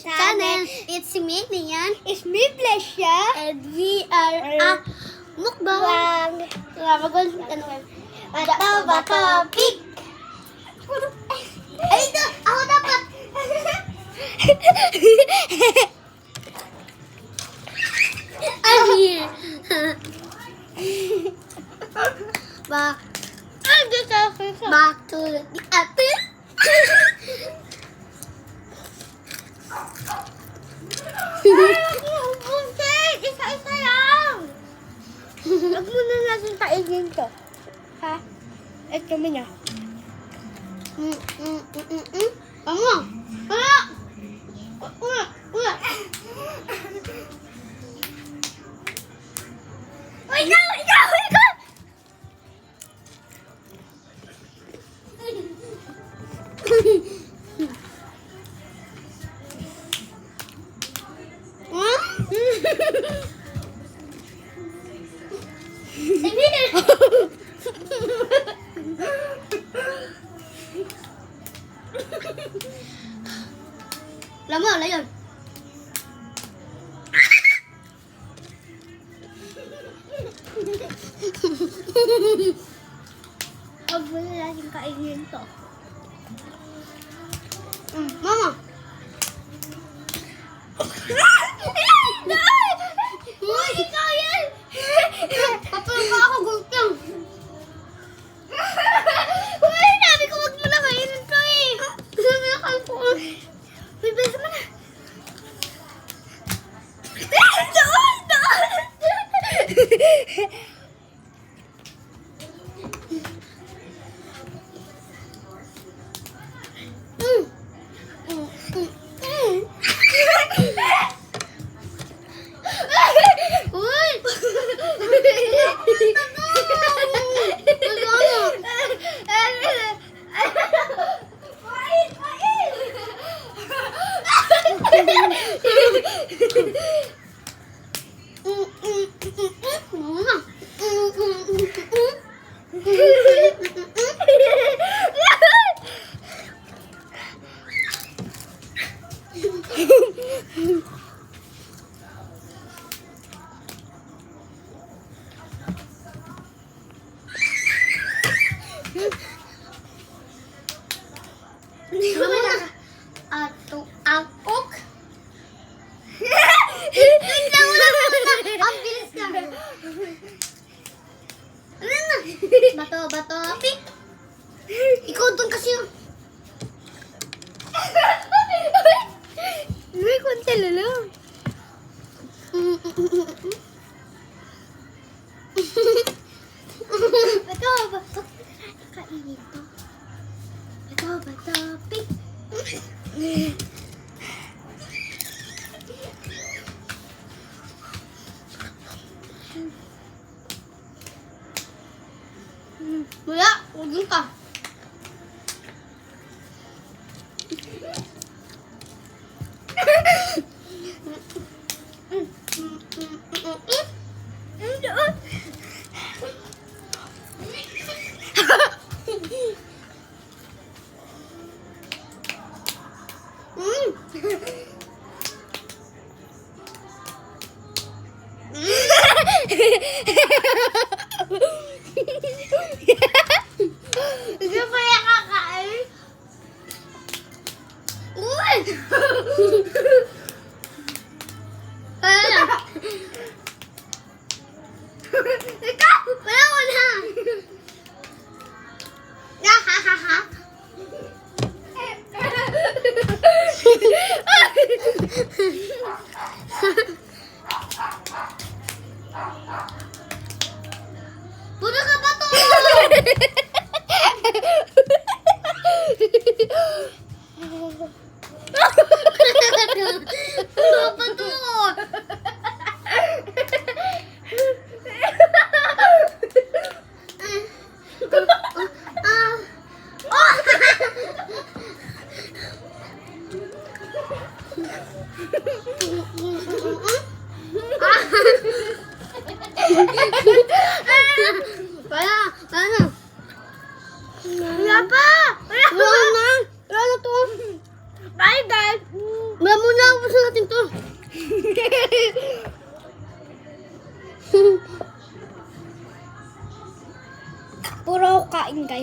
channel. It's me, Nian. It's me, Blesya. And we are mukbang. Bato, pig. Ay, ito! Ako dapat! I'm here. Back to the apple. Isa-isa lang. Huwag muna natin kainin to. Ha? Ito kami niya. Ano? Wala! Ikaw! Lama, layon. Huwag muna natin kainin to. Mama. Uy, ikaw yan! Patulog ako, gulpang. Uy, sabi ko huwag mo na kainin to eh. Sabi na kalpo. Uy, besa mo na. Doon! Uy! Ato angkok. Ang bilis ka. Ano na? Bato, pik. Ikaw doon kasi yung... May konti lang. Bato. Kainin to. Bato, pig. Wala, huwag yun ka. Hindi pa yan kakain. Uy! Wala. Ikaw! Wala na. Nahahaha. Puro ka ba to? Puro pa to.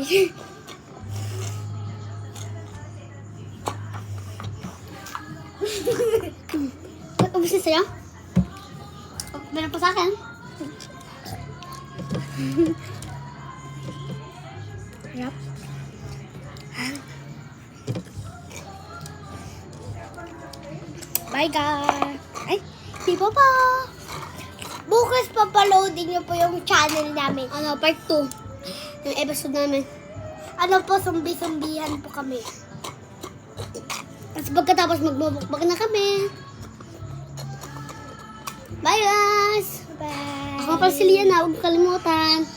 guys. Ubus na sa'yo? Meron pa sa akin? Harap. Bye guys! Ay, di pa pa! Bukas papaloadin niyo po yung channel namin. Ano, part 2. Yung episode namin. Ano po, zombie-zombihan po kami. Tapos pagkatapos magbubukbak na kami. Bye guys! Bye! Ako pala si Liana, huwag kalimutan.